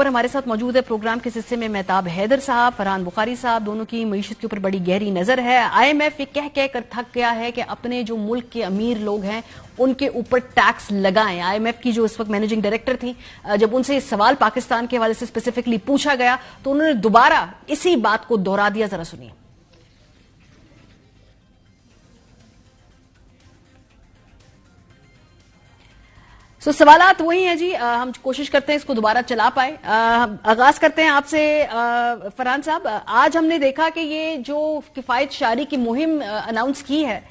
हमारे साथ मौजूद है प्रोग्राम के हिस्से में महताब हैदर साहब, फरहान बुखारी साहब, दोनों की मईशत के ऊपर बड़ी गहरी नजर है। IMF ये कह कर थक गया है कि अपने जो मुल्क के अमीर लोग हैं उनके ऊपर टैक्स लगाएं। IMF की जो इस वक्त मैनेजिंग डायरेक्टर थी, जब उनसे ये सवाल पाकिस्तान के हवाले से स्पेसिफिकली पूछा गया तो उन्होंने दोबारा इसी बात को दोहरा दिया। जरा सुनिए। सवालात वही हैं जी, हम कोशिश करते हैं इसको दोबारा चला पाए। आगाज करते हैं आपसे फरहान साहब। आज हमने देखा कि ये जो किफायत शारी की मुहिम अनाउंस की है,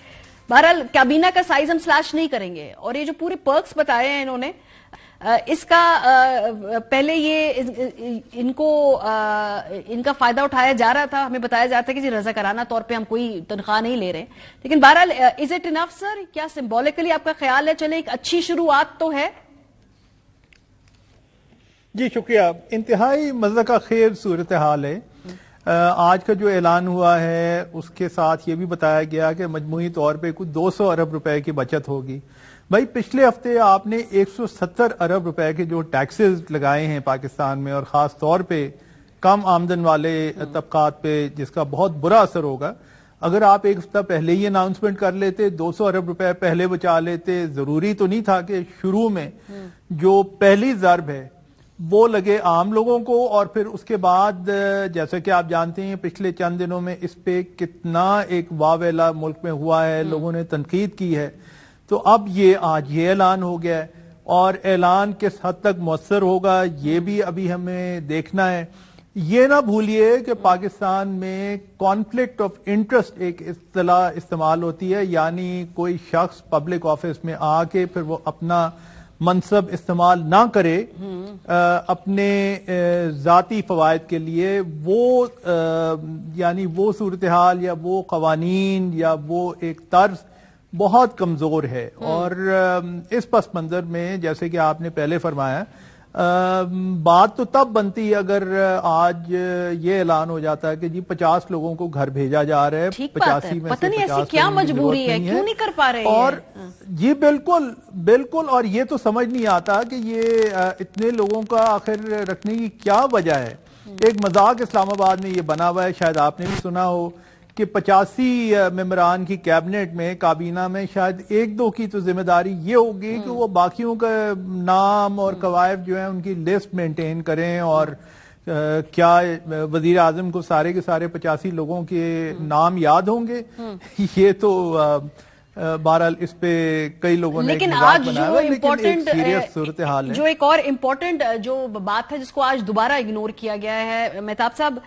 बहरहाल काबीना का साइज हम स्लैश नहीं करेंगे, और ये जो पूरे पर्क्स बताए हैं इन्होंने, इसका पहले ये इनका फायदा उठाया जा रहा था, हमें बताया जाता है कि जी रजाकाराना तौर पे हम कोई तनख्वाह नहीं ले रहे, लेकिन बहरहाल इज इट इनफ सर? क्या सिंबॉलिकली आपका ख्याल है चले एक अच्छी शुरुआत तो है? जी शुक्रिया। इंतहाई मज़ा का खैर सूरत हाल है। आज का जो ऐलान हुआ है उसके साथ ये भी बताया गया कि मजमूई तौर पे कुछ 200 अरब रुपए की बचत होगी। भाई पिछले हफ्ते आपने 170 अरब रुपए के जो टैक्सेस लगाए हैं पाकिस्तान में, और खास तौर पे कम आमदन वाले तबकात पे, जिसका बहुत बुरा असर होगा। अगर आप एक हफ्ता पहले ही अनाउंसमेंट कर लेते, 200 अरब रुपए पहले बचा लेते, जरूरी तो नहीं था कि शुरू में जो पहली ज़रब है वो लगे आम लोगों को, और फिर उसके बाद जैसा कि आप जानते हैं पिछले चंद दिनों में इस पे कितना एक वावेला मुल्क में हुआ है, लोगों ने तनकीद की है। तो अब ये आज ये ऐलान हो गया है, और ऐलान किस हद तक मौसर होगा ये भी अभी हमें देखना है। ये ना भूलिए कि पाकिस्तान में कॉन्फ्लिक्ट ऑफ इंटरेस्ट एक इस्तिलाह इस्तेमाल होती है, यानी कोई शख्स पब्लिक ऑफिस में आके फिर वो अपना मनसब इस्तेमाल ना करे अपने जाती फवायद के लिए, वो यानी वो सूरत हाल या वो कवानीन या वो एक तर्ज बहुत कमजोर है। और इस पस मंजर में जैसे कि आपने पहले फरमाया, बात तो तब बनती है अगर आज ये ऐलान हो जाता है कि जी 50 लोगों को घर भेजा जा रहा है, 85 में पता नहीं ऐसी क्या मजबूरी है, क्यों नहीं कर पा रहे हैं? और जी बिल्कुल बिल्कुल, और ये तो समझ नहीं आता कि ये इतने लोगों का आखिर रखने की क्या वजह है। एक मजाक इस्लामाबाद में ये बना हुआ है, शायद आपने भी सुना हो कि 85 मेंबरान की कैबिनेट में, काबीना में शायद 1-2 की तो जिम्मेदारी ये होगी कि वो बाकियों का नाम और कवायद जो है उनकी लिस्ट मेंटेन करें, और क्या वजीर आजम को सारे के सारे 85 लोगों के नाम याद होंगे? ये तो बहरहाल इस पे कई लोगों ने लेकिन आज जो इम्पोर्टेंट सीरियस सूरत हाल है, जो एक और इम्पोर्टेंट जो बात है जिसको आज दोबारा इग्नोर किया गया है मेहताब साहब,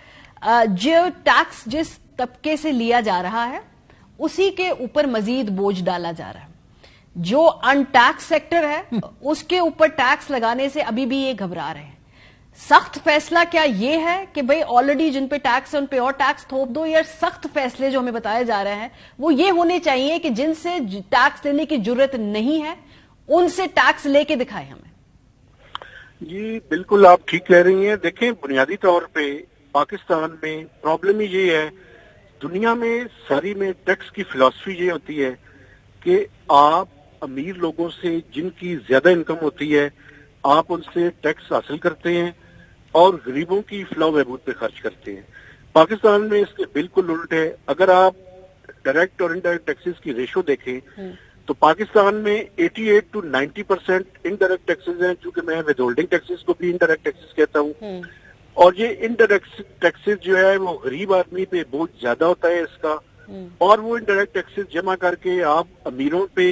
जो टैक्स जिस तबके से लिया जा रहा है उसी के ऊपर मजीद बोझ डाला जा रहा है। जो अनटैक्स सेक्टर है उसके ऊपर टैक्स लगाने से अभी भी ये घबरा रहे हैं। सख्त फैसला क्या ये है कि भाई ऑलरेडी जिन पे टैक्स है उन पे और टैक्स थोप दो, या सख्त फैसले जो हमें बताए जा रहे हैं वो ये होने चाहिए कि जिनसे टैक्स लेने की जरूरत नहीं है उनसे टैक्स लेके दिखाए हमें? जी बिल्कुल आप ठीक कह रही हैं। देखें, बुनियादी तौर पे पाकिस्तान में प्रॉब्लम ही ये है, दुनिया में सारी में टैक्स की फिलॉसफी ये होती है कि आप अमीर लोगों से जिनकी ज्यादा इनकम होती है आप उनसे टैक्स हासिल करते हैं और गरीबों की फलाह बहबूद पे खर्च करते हैं। पाकिस्तान में इसके बिल्कुल उल्ट है। अगर आप डायरेक्ट और इनडायरेक्ट टैक्सेस की रेशो देखें तो पाकिस्तान में 88 to 90% इनडायरेक्ट टैक्सेस हैं, चूंकि मैं विद होल्डिंग टैक्सेस को भी इनडायरेक्ट टैक्सेस कहता हूँ। और ये इनडायरेक्ट टैक्सेस जो है वो गरीब आदमी पे बोझ ज्यादा होता है इसका, और वो इनडायरेक्ट टैक्सेस जमा करके आप अमीरों पे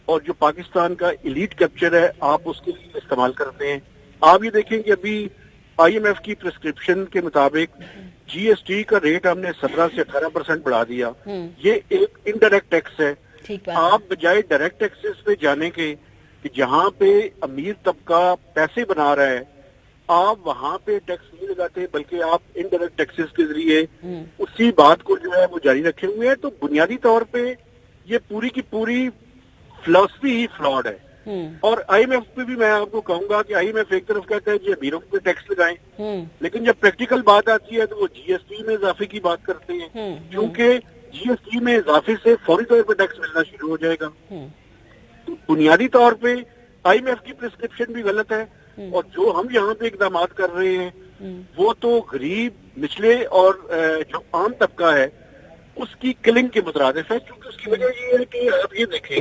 और जो पाकिस्तान का एलीट कैप्चर है आप उसके लिए इस्तेमाल करते हैं। आप ये देखें कि अभी IMF की प्रिस्क्रिप्शन के मुताबिक GST का रेट हमने 17 से 18% बढ़ा दिया। ये एक इनडायरेक्ट टैक्स है। आप बजाय डायरेक्ट टैक्सेस पे जाने के कि जहाँ पे अमीर तबका पैसे बना रहा है आप वहां पे टैक्स नहीं लगाते, बल्कि आप इनडायरेक्ट टैक्सेस के जरिए उसी बात को जो है वो जारी रखे हुए हैं। तो बुनियादी तौर पे ये पूरी की पूरी फिलॉसफी ही फ्लॉड है। और IMF पे भी मैं आपको कहूंगा कि IMF एक तरफ कहता है कि अमीरों पे टैक्स लगाएं, लेकिन जब प्रैक्टिकल बात आती है तो वो GST में इजाफे की बात करते हैं, क्योंकि GST में इजाफे से फौरी तौर पर टैक्स मिलना शुरू हो जाएगा। तो बुनियादी तौर पे IMF की प्रिस्क्रिप्शन भी गलत है। اور جو ہم یہاں پہ اقدامات کر رہے ہیں وہ تو غریب نچلے اور جو عام طبقہ ہے اس کی کلنگ کے مترادف ہے، کیونکہ اس کی وجہ یہ ہے کہ آپ یہ دیکھیں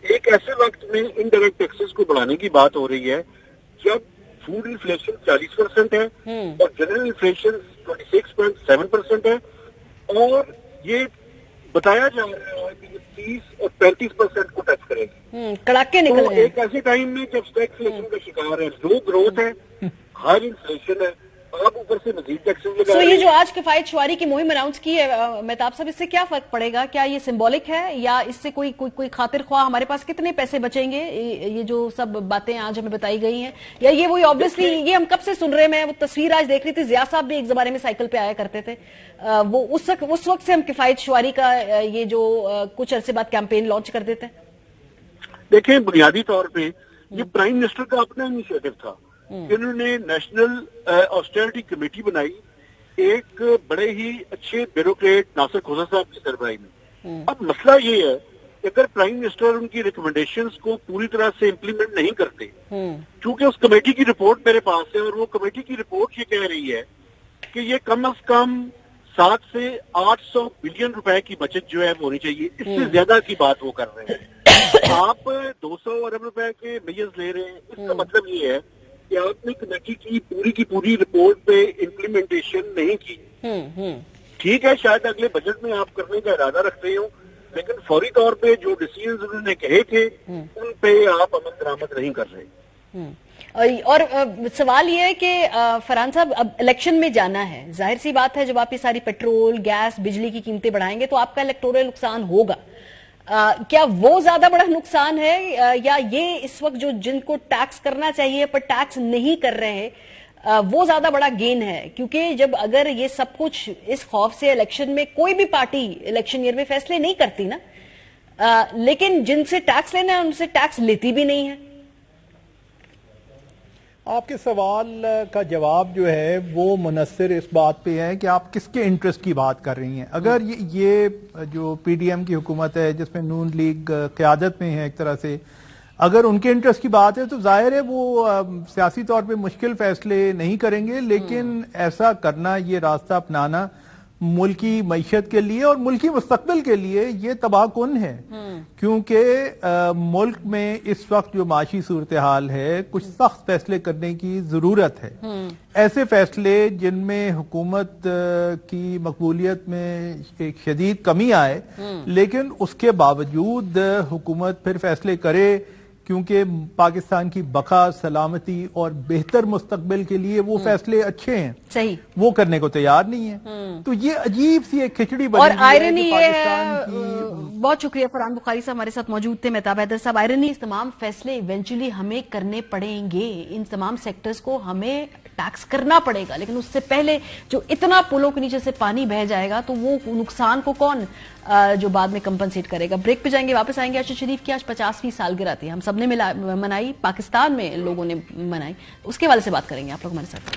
ایک ایسے وقت میں انڈائریکٹ ٹیکسز کو بڑھانے کی بات ہو رہی ہے جب فوڈ انفلیشن 40% ہے اور جنرل انفلیشن 26.7% ہے، اور یہ بتایا جا رہا ہے کہ یہ 30 اور 35% کو ٹچ کرے گی کڑاکے نکل تو رہے ہیں ایک ایسے ٹائم میں جب اسٹیگفلیشن کا شکار ہے، لو گروتھ ہے، ہائی انفلیشن ہے، آپ اوپر سے مزید ٹیکسز لگا سو رہے یہ ہیں۔ جو آج کفایت شعاری کی مہم اناؤنس کی ہے مہتاب صاحب، اس سے کیا فرق پڑے گا؟ کیا یہ سمبولک ہے یا اس سے کوئی خاطر خواہ ہمارے پاس کتنے پیسے بچیں گے؟ یہ جو سب باتیں آج ہمیں بتائی گئی ہیں، یا یہ وہی آبویسلی یہ ہم کب سے سن رہے ہیں؟ میں وہ تصویر آج دیکھ رہی تھی، ضیاء صاحب بھی ایک زمانے میں سائیکل پہ آیا کرتے تھے، وہ اس وقت سے ہم کفایت شعاری کا یہ جو کچھ عرصے بعد کیمپین لانچ کر دیتے ہیں۔ دیکھیں بنیادی طور پہ یہ پرائم منسٹر کا اپنا انیشیٹو تھا کہ انہوں نے نیشنل آسٹیرٹی کمیٹی بنائی ایک بڑے ہی اچھے بیوروکریٹ ناصر کھوسا صاحب کی سربراہی میں۔ اب مسئلہ یہ ہے کہ اگر پرائم منسٹر ان کی ریکمنڈیشنز کو پوری طرح سے امپلیمنٹ نہیں کرتے، چونکہ اس کمیٹی کی رپورٹ میرے پاس ہے اور وہ کمیٹی کی رپورٹ یہ کہہ رہی ہے کہ یہ کم از کم 700 سے 800 بلین روپے کی بچت جو ہے وہ ہونی چاہیے، اس سے زیادہ کی بات وہ کر رہے ہیں۔ آپ 200 ارب روپے کے میجرز لے رہے ہیں، اس کا مطلب یہ ہے کہ آپ نے کمیٹی کی پوری رپورٹ پہ امپلیمنٹیشن نہیں کی۔ ٹھیک ہے شاید اگلے بجٹ میں آپ کرنے کا ارادہ رکھتے ہوں، لیکن فوری طور پہ جو ڈیسیژنز انہوں نے کہے تھے ان پہ آپ عمل درآمد نہیں کر رہے۔ اور سوال یہ ہے کہ فرحان صاحب اب الیکشن میں جانا ہے، ظاہر سی بات ہے جب آپ یہ ساری پیٹرول گیس بجلی کی قیمتیں بڑھائیں گے تو آپ کا الیکٹورل نقصان ہوگا۔ کیا وہ زیادہ بڑا نقصان ہے یا یہ اس وقت جو جن کو ٹیکس کرنا چاہیے پر ٹیکس نہیں کر رہے ہیں وہ زیادہ بڑا گین ہے؟ کیونکہ جب اگر یہ سب کچھ اس خوف سے الیکشن میں کوئی بھی پارٹی الیکشن ایئر میں فیصلے نہیں کرتی نا، لیکن جن سے ٹیکس لینا ہے ان سے ٹیکس لیتی بھی نہیں ہے۔ آپ کے سوال کا جواب جو ہے وہ منحصر اس بات پہ ہے کہ آپ کس کے انٹرسٹ کی بات کر رہی ہیں۔ اگر یہ جو پی ڈی ایم کی حکومت ہے جس میں نون لیگ قیادت میں ہے ایک طرح سے، اگر ان کے انٹرسٹ کی بات ہے تو ظاہر ہے وہ سیاسی طور پہ مشکل فیصلے نہیں کریں گے، لیکن ایسا کرنا، یہ راستہ اپنانا ملکی معیشت کے لیے اور ملکی مستقبل کے لیے یہ تباہ کن ہے، کیونکہ ملک میں اس وقت جو معاشی صورتحال ہے کچھ سخت فیصلے کرنے کی ضرورت ہے۔ ایسے فیصلے جن میں حکومت کی مقبولیت میں ایک شدید کمی آئے، لیکن اس کے باوجود حکومت پھر فیصلے کرے کیونکہ پاکستان کی بقا، سلامتی اور بہتر مستقبل کے لیے وہ فیصلے اچھے ہیں، صحیح وہ کرنے کو تیار نہیں ہے۔ تو یہ عجیب سی ایک کھچڑی بنی اور ہوئی ہے آئرنی کہ یہ پاکستان ہے، کی بہت شکریہ فرحان بخاری صاحب ہمارے ساتھ موجود تھے، مہتاب حیدر صاحب۔ آئرنی، اس تمام فیصلے ایونچولی ہمیں کرنے پڑیں گے، ان تمام سیکٹرز کو ہمیں ٹیکس کرنا پڑے گا، لیکن اس سے پہلے جو اتنا پلوں کے نیچے سے پانی بہہ جائے گا تو وہ نقصان کو کون جو بعد میں کمپنسیٹ کرے گا؟ بریک پہ جائیں گے، واپس آئیں گے۔ ارشد شریف کی آج 50ویں سالگرہ تھی، ہم سب نے منائی، پاکستان میں لوگوں نے منائی، اس کے حوالے سے بات کریں گے، آپ لوگ ہمارے ساتھ۔